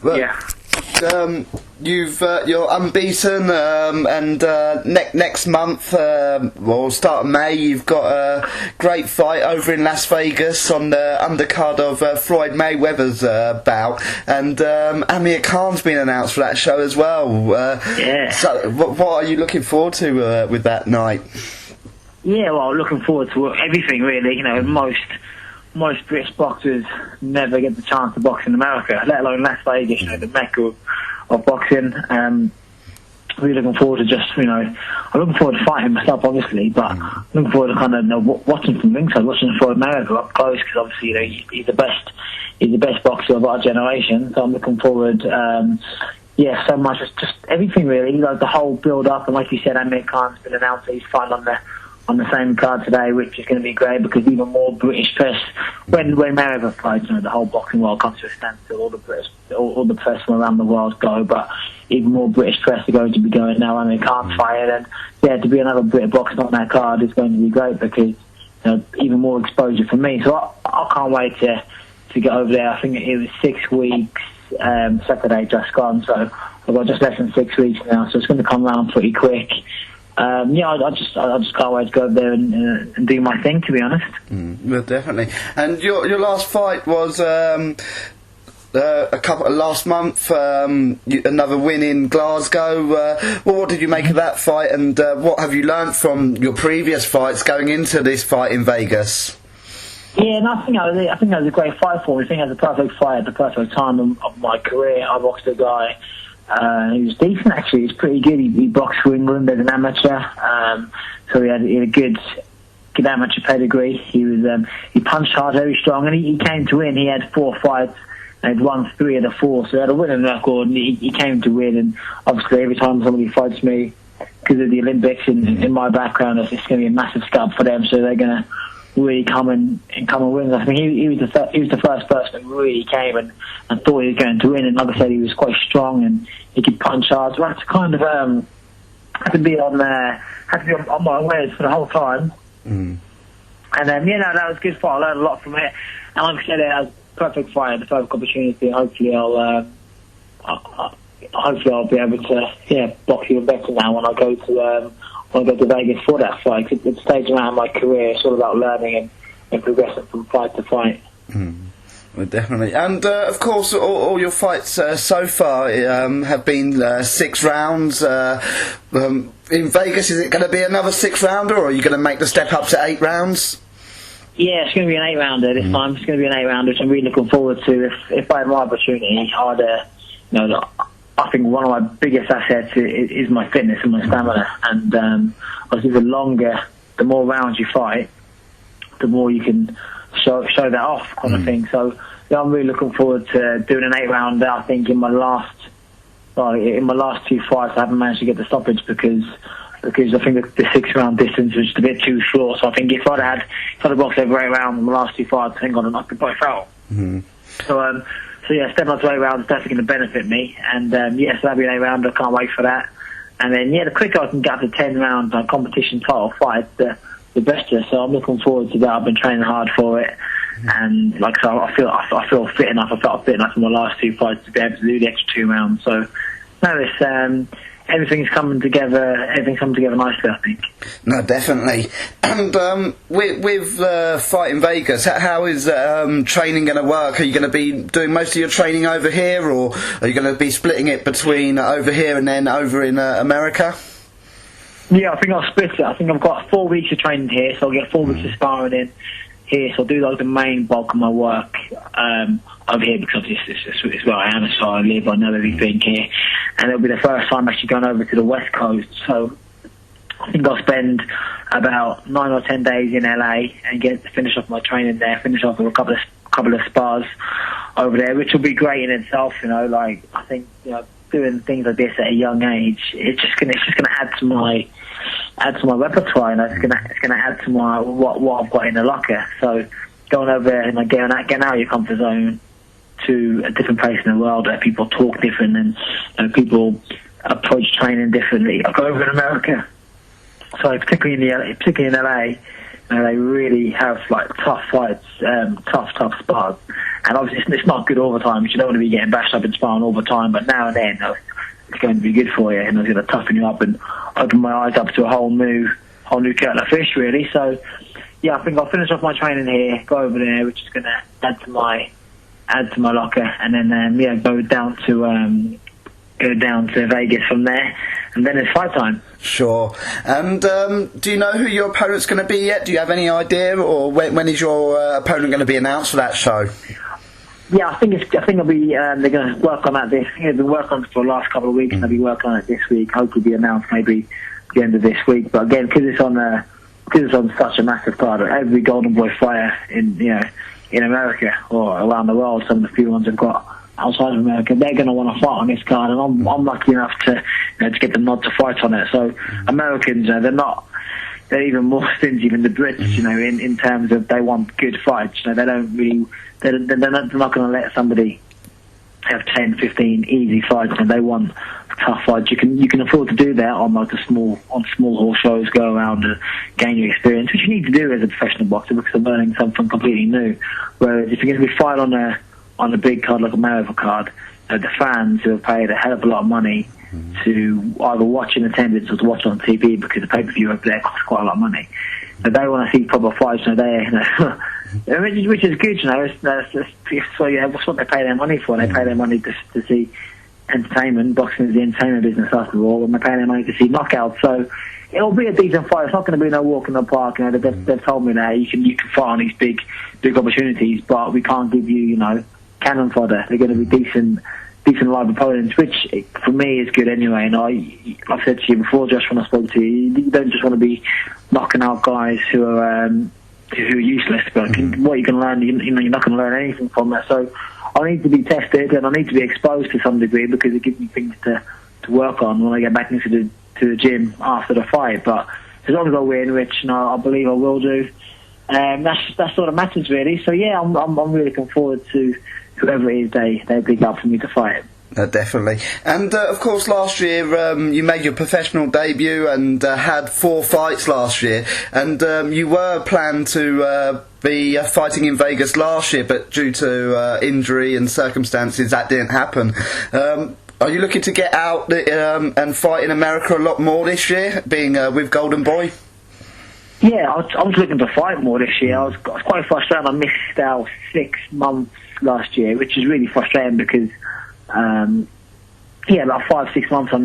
But, Yeah. You're unbeaten, and next month, start of May, you've got a great fight over in Las Vegas on the undercard of Floyd Mayweather's bout, and Amir Khan's been announced for that show as well. Yeah. So, what are you looking forward to with that night? Yeah, well, looking forward to everything really. You know, most British boxers never get the chance to box in America, let alone Las Vegas, you know, the mecca of boxing. Really looking forward to just, you know, I'm looking forward to fighting myself, obviously, but looking forward to kind of watching from ringside, watching Floyd Mayweather up close, because obviously, you know, he's the best boxer of our generation. So I'm looking forward. So much, just everything really, like the whole build up, and like you said, Amir Khan's been announced that he's fighting on the same card today, which is going to be great because even more British press, when Mayweather fights, you know, the whole boxing world comes to a standstill, all the press from around the world go, but even more British press are going to be going now. Amir Khan's fighting, and yeah, to be another British boxer on that card is going to be great because, you know, even more exposure for me. So I can't wait to get over there. I think it was 6 weeks, Saturday just gone, so I've got just less than 6 weeks now, so it's going to come around pretty quick. I just can't wait to go over there and do my thing, to be honest. Well, definitely. And your last fight was last month, another win in Glasgow. What did you make of that fight, and what have you learnt from your previous fights going into this fight in Vegas? Yeah, and I think that was a great fight for me. I think it was a perfect fight at the perfect time of my career. I boxed a guy. He was decent, actually. He was pretty good. He boxed for England as an amateur, so he had a good amateur pedigree. He punched hard, very strong, and he came to win. He had 4 fights, and he'd won 3 of the 4, so he had a winning record, and he came to win. And obviously, every time somebody fights me, because of the Olympics in my background, it's going to be a massive scalp for them, so they're going to really come and win. I think he was the first person who really came and thought he was going to win. And like I said, he was quite strong and he could punch hard. So I had to kind of had to be on my ways for the whole time. And that was a good fight. I learned a lot from it. And like I said, it was a perfect fight, the perfect opportunity. Hopefully I'll be able to box even better now when I go to Vegas for that fight. It's a stage around my career. It's all about learning and progressing from fight to fight. Well, definitely. And of course, all your fights so far have been 6 rounds. In Vegas, is it going to be another 6 rounder, or are you going to make the step up to 8 rounds? Yeah, it's going to be an 8 rounder this time. It's going to be an 8 rounder, which I'm really looking forward to. If I had my opportunity, I think one of my biggest assets is my fitness and my stamina. And obviously, the more rounds you fight, the more you can show that off, kind of thing. So I'm really looking forward to doing an 8 rounder. I think in my last 2 fights, I haven't managed to get the stoppage because I think the 6 round distance was just a bit too short. So I think if I'd boxed over 8 rounds in my last 2 fights, I think I'd have knocked it both out. So yeah, stepping up to 8 rounds is definitely going to benefit me. And so that'll be an 8 rounder. I can't wait for that. And then the quicker I can get up to 10 rounds on competition title fights, the better. So I'm looking forward to that. I've been training hard for it. And like so, I feel fit enough. I felt fit enough in my last 2 fights to be able to do the extra 2 rounds. So everything's coming together. Everything's coming together nicely, I think. No, definitely. And with fight in Vegas, how is training going to work? Are you going to be doing most of your training over here, or are you going to be splitting it between over here and then over in America? Yeah, I think I'll split it. I think I've got 4 weeks of training here, so I'll get 4 weeks of sparring in here. So I'll do the main bulk of my work over here because it's where I am, it's where I live. I know everything here, and it'll be the first time actually going over to the West Coast. So I think I'll spend about 9 or 10 days in LA and get to finish off my training there. Finish off with a couple of spars over there, which will be great in itself. I think doing things like this at a young age, it's just gonna add to my repertoire. It's gonna add to my what I've got in the locker. So going over there and getting out of your comfort zone to a different place in the world where people talk different and people approach training differently. I go over in America, so particularly in LA, They really have like tough fights, tough spars. And obviously it's not good all the time, because you don't want to be getting bashed up in sparring all the time, but now and then it's going to be good for you, and it's going to toughen you up and open my eyes up to a whole new kettle of fish, really. So yeah, I think I'll finish off my training here, go over there, which is going to add to my locker, and then go down to Vegas from there, and then it's fight time. Sure. And do you know who your opponent's going to be yet? Do you have any idea, or when is your opponent going to be announced for that show? Yeah, I think it'll be. They're going to work on that. They've been working on it for the last couple of weeks, and they'll be working on it this week. Hopefully, be announced maybe at the end of this week. But again, because it's on such a massive card, every Golden Boy fighter in America or around the world, some of the few ones I've got outside of America, they're going to want to fight on this card, and I'm lucky enough to get the nod to fight on it. So Americans, they're even more stingy than the Brits, in terms of they want good fights. They don't really, they're not going to let somebody have 10, 15 easy fights, and they want tough fights. You can afford to do that on small hall shows, go around and gain your experience, which you need to do as a professional boxer, because I'm learning something completely new. Whereas if you're going to be fight on a big card like a Mayweather card, the fans who have paid a hell of a lot of money to either watch in attendance or to watch on TV, because the pay-per-view over there costs quite a lot of money. But they want to see proper fights, which is good, that's what they pay their money for. They pay their money to see entertainment. Boxing is the entertainment business after all, and they pay their money to see knockouts. So it'll be a decent fight. It's not going to be no walk in the park. They've told me that you can fight on these big opportunities, but we can't give you cannon fodder. They're going to be decent live opponents, which for me is good anyway. And I've said to you before, Josh, when I spoke to you, you don't just want to be knocking out guys who are useless. But what you can learn, you're not going to learn anything from that. So I need to be tested, and I need to be exposed to some degree, because it gives me things to work on when I get back into the gym after the fight. But as long as I win, which I believe I will do, that's sort of matters really. So yeah, I'm really looking forward to whoever it is they pick up for me to fight. Definitely. And of course last year you made your professional debut and had 4 fights last year, and you were planned to be fighting in Vegas last year, but due to injury and circumstances that didn't happen. Are you looking to get out and fight in America a lot more this year, being with Golden Boy? Yeah, I was looking to fight more this year. I was quite frustrated. I missed out 6 months last year, which is really frustrating because, about 5-6 months I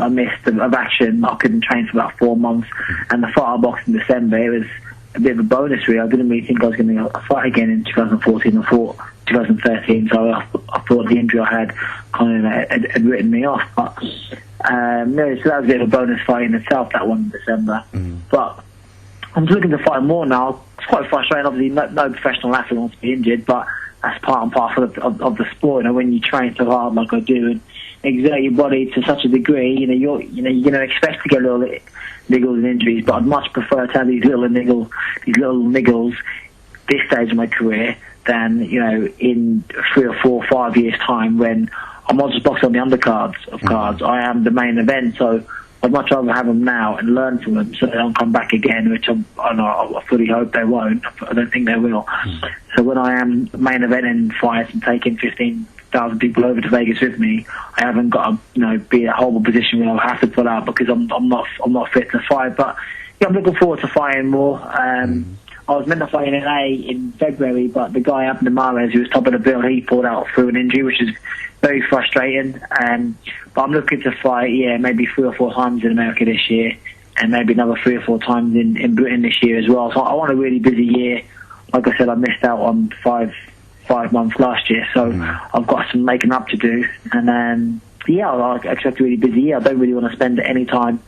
missed of action. I couldn't train for about 4 months, and the fight I boxed in December, it was a bit of a bonus really. I didn't really think I was going to fight again in 2014 or 2013, so I thought the injury I had kind of had written me off. But so that was a bit of a bonus fight in itself, that one in December. But I'm just looking to fight more now. It's quite frustrating. Obviously, no professional athlete wants to be injured, but that's part and parcel of the sport. When you train so hard like I do and exert your body to such a degree, you're going to expect to get little niggles and injuries. But I'd much prefer to have these little niggles this stage of my career than in 3 or 4 or 5 years' time, when I'm not just boxing on the undercards of cards. I am the main event, so I'd much rather have them now and learn from them so they don't come back again, which I fully hope they won't. I don't think they will. So when I am main eventing fights and taking 15,000 people over to Vegas with me, I haven't got to be in a horrible position where I'll have to pull out because I'm not fit to fight. But yeah, I'm looking forward to fighting more. I was meant to fight in LA in February, but the guy up in the Mares who was top of the bill, he pulled out through an injury, which is very frustrating. But I'm looking to fight, maybe 3 or 4 times in America this year, and maybe another 3 or 4 times in Britain this year as well. So I want a really busy year. Like I said, I missed out on 5 months last year, so I've got some making up to do. And I expect a really busy year. I don't really want to spend any time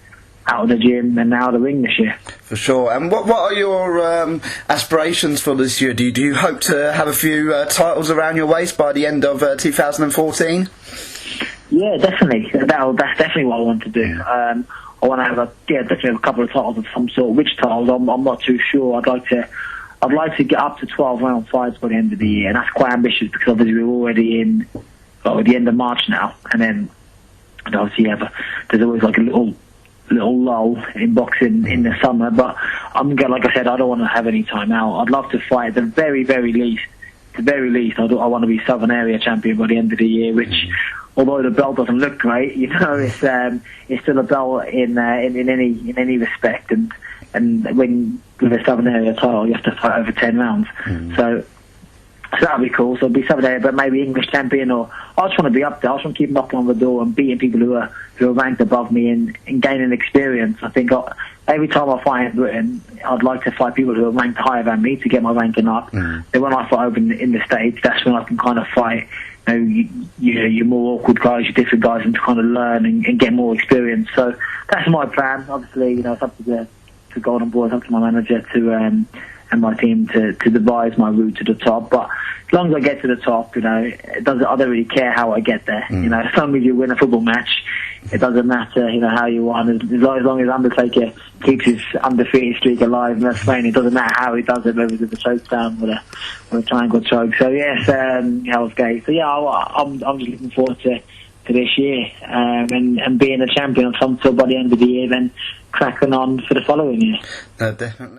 out of the gym and out of the ring this year. For sure. And what are your aspirations for this year? Do you hope to have a few titles around your waist by the end of 2014? Yeah, definitely. That's definitely what I want to do. I want to have definitely have a couple of titles of some sort. Which titles? I'm not too sure. I'd like to get up to 12 round fights by the end of the year, and that's quite ambitious because obviously we're already in the end of March now, and then obviously there's always like a little little lull in boxing in the summer, but like I said, I don't want to have any time out. I'd love to fight at the very least. I want to be Southern Area champion by the end of the year, which, although the belt doesn't look great, it's still a belt in any respect, and when with a Southern Area title, you have to fight over 10 rounds. So that'll be cool. So I'll be Southern Area, but maybe English champion, or I just want to be up there. I just want to keep knocking on the door and beating people who are ranked above me and gaining experience. I think every time I fight in Britain, I'd like to fight people who are ranked higher than me to get my ranking up. Then when I fight over in the States, that's when I can kind of fight your more awkward guys, your different guys, and to kind of learn and get more experience. So that's my plan. Obviously, it's up to the Golden Boy, it's up to my manager and my team to devise my route to the top. But as long as I get to the top, I don't really care how I get there. As long as you win a football match, it doesn't matter, how you won. As long as Undertaker keeps his undefeated streak alive in WrestleMania, it doesn't matter how he does it, whether it's a choke down with a triangle choke. So yes, Hell's Gate. So yeah, I'm just looking forward to this year, and being a champion of some sort by the end of the year, then cracking on for the following year. Definitely.